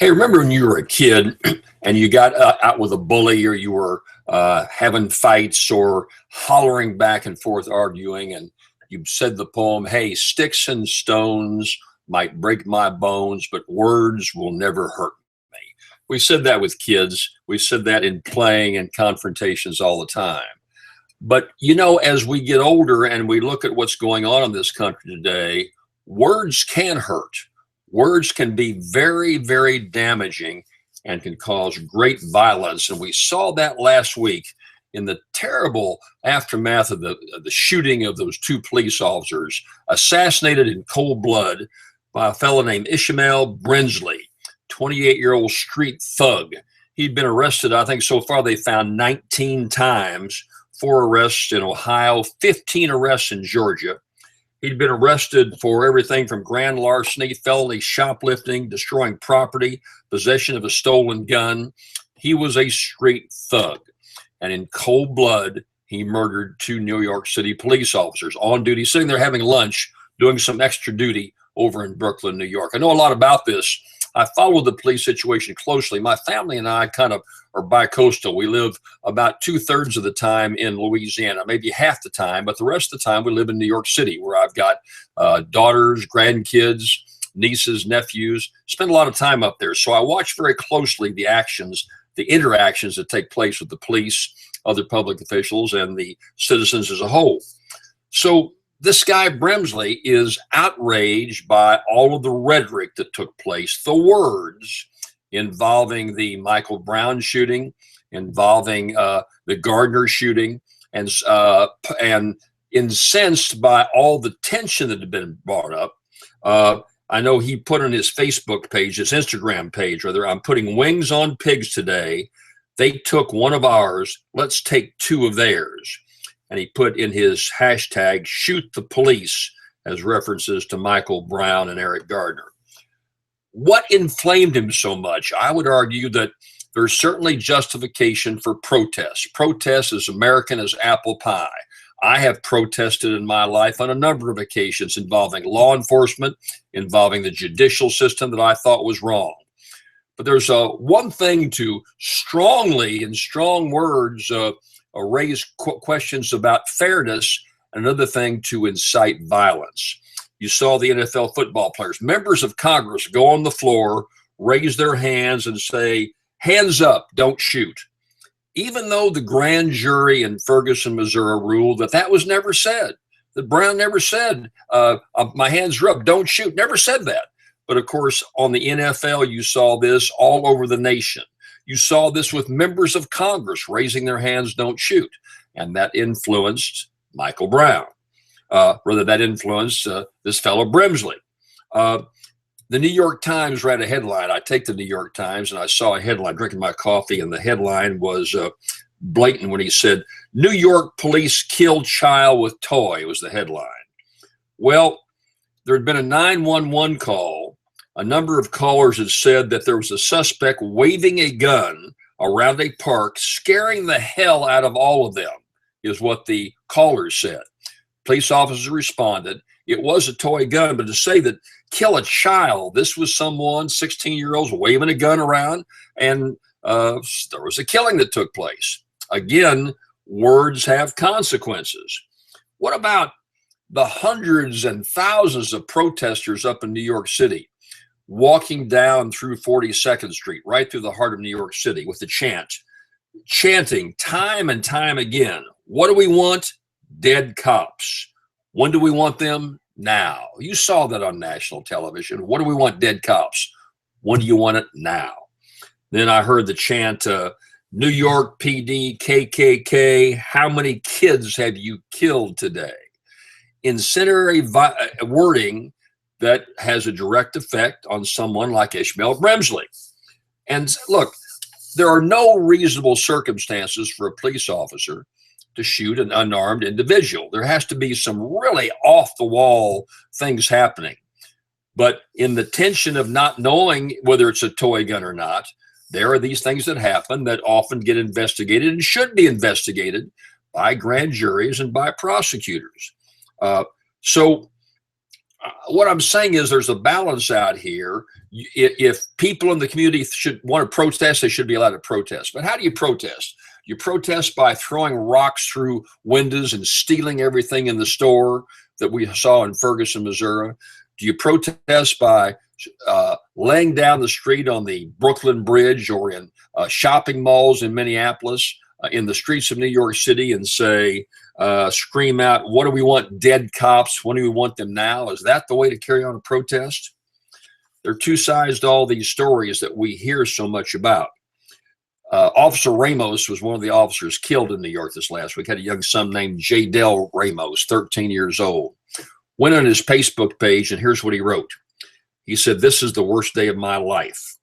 Hey, remember when you were a kid and you got out with a bully, or you were having fights or hollering back and forth, arguing, and you said the poem, "Hey, sticks and stones might break my bones, but words will never hurt me." We said that with kids. We said that in playing and confrontations all the time. But as we get older and we look at what's going on in this country today, words can hurt. Words can be very, very damaging and can cause great violence. And we saw that last week in the terrible aftermath of the shooting of those two police officers, assassinated in cold blood by a fellow named Ishmael Brinsley, 28-year-old street thug. He'd been arrested, I think so far they found 19 times, 4 arrests in Ohio, 15 arrests in Georgia. He'd been arrested for everything from grand larceny, felony shoplifting, destroying property, possession of a stolen gun. He was a street thug. And in cold blood, he murdered 2 New York City police officers on duty, sitting there having lunch, doing some extra duty over in Brooklyn, New York. I know a lot about this. I followed the police situation closely. My family and I kind of are bi-coastal. We live about 2/3 of the time in Louisiana, maybe half the time, but the rest of the time we live in New York City, where I've got daughters, grandkids, nieces, nephews, spend a lot of time up there. So I watch very closely the actions, the interactions that take place with the police, other public officials, and the citizens as a whole. So this guy Brimsley is outraged by all of the rhetoric that took place, the words involving the Michael Brown shooting, involving the Gardner shooting, and incensed by all the tension that had been brought up. I know he put on his Facebook page, his Instagram page, rather, "I'm putting wings on pigs today. They took one of ours. Let's take 2 of theirs." And he put in his hashtag, "shoot the police," as references to Michael Brown and Eric Gardner. What inflamed him so much? I would argue that there's certainly justification for protest. Protest is American as apple pie. I have protested in my life on a number of occasions involving law enforcement, involving the judicial system that I thought was wrong. But there's one thing to strongly, in strong words, raise questions about fairness, and another thing to incite violence. You saw the NFL football players, members of Congress, go on the floor, raise their hands and say, "Hands up, don't shoot." Even though the grand jury in Ferguson, Missouri ruled that was never said, that Brown never said, "My hands are up, don't shoot," never said that. But of course, on the NFL, you saw this all over the nation. You saw this with members of Congress raising their hands, "Don't shoot." And that influenced Michael Brown. That influenced this fellow Brimsley. The New York Times ran a headline. I take the New York Times, and I saw a headline, drinking my coffee, and the headline was blatant when he said, "New York police killed child with toy," was the headline. Well, there had been a 911 call. A number of callers had said that there was a suspect waving a gun around a park, scaring the hell out of all of them, is what the callers said. Police officers responded. It was a toy gun, but to say that kill a child, this was someone, 16-year-olds, waving a gun around, and there was a killing that took place. Again, words have consequences. What about the hundreds and thousands of protesters up in New York City, walking down through 42nd Street, right through the heart of New York City, with the chanting time and time again, "What do we want? Dead cops. When do we want them? Now." You saw that on national television. "What do we want? Dead cops. When do you want it? Now." Then I heard the chant, "New York PD, KKK, how many kids have you killed today?" Incendiary wording that has a direct effect on someone like Ishmael Brimsley. And look, there are no reasonable circumstances for a police officer to shoot an unarmed individual. There has to be some really off-the-wall things happening. But in the tension of not knowing whether it's a toy gun or not, there are these things that happen that often get investigated and should be investigated by grand juries and by prosecutors. So what I'm saying is there's a balance out here. If people in the community should want to protest, they should be allowed to protest. But how do you protest? You protest by throwing rocks through windows and stealing everything in the store that we saw in Ferguson, Missouri? Do you protest by laying down the street on the Brooklyn Bridge or in shopping malls in Minneapolis, in the streets of New York City, and say, scream out, what do we want? Dead cops. When do we want them now? Is that the way to carry on a protest? There are two sides to all these stories that we hear so much about. Officer Ramos was one of the officers killed in New York this last week. Had a young son named Jadell Ramos, 13 years old. Went on his Facebook page, and here's what he wrote. He said, "This is the worst day of my life.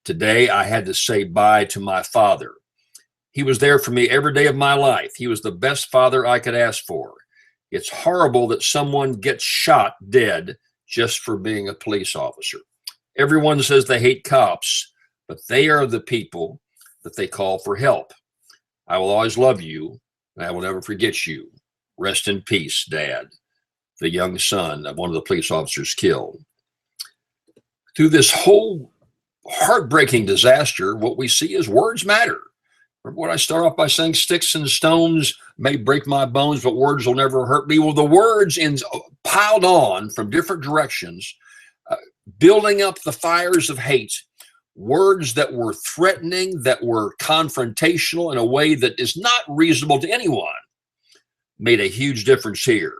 Today, I had to say bye to my father. He was there for me every day of my life. He was the best father I could ask for. It's horrible that someone gets shot dead just for being a police officer. Everyone says they hate cops, but they are the people that they call for help. I will always love you, and I will never forget you. Rest in peace, Dad," the young son of one of the police officers killed. Through this whole heartbreaking disaster, what we see is words matter. Remember what I start off by saying, sticks and stones may break my bones, but words will never hurt me. Well, the words piled on from different directions, building up the fires of hate, words that were threatening, that were confrontational in a way that is not reasonable to anyone, made a huge difference here.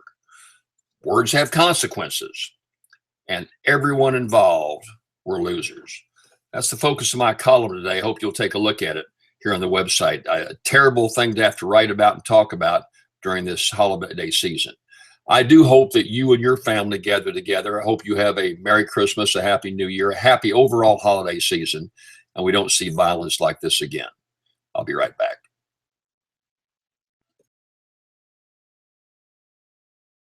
Words have consequences, and everyone involved were losers. That's the focus of my column today. I hope you'll take a look at it here on the website. A terrible thing to have to write about and talk about during this holiday season. I do hope that you and your family gather together. I hope you have a Merry Christmas, a Happy New Year, a happy overall holiday season, and we don't see violence like this again. I'll be right back.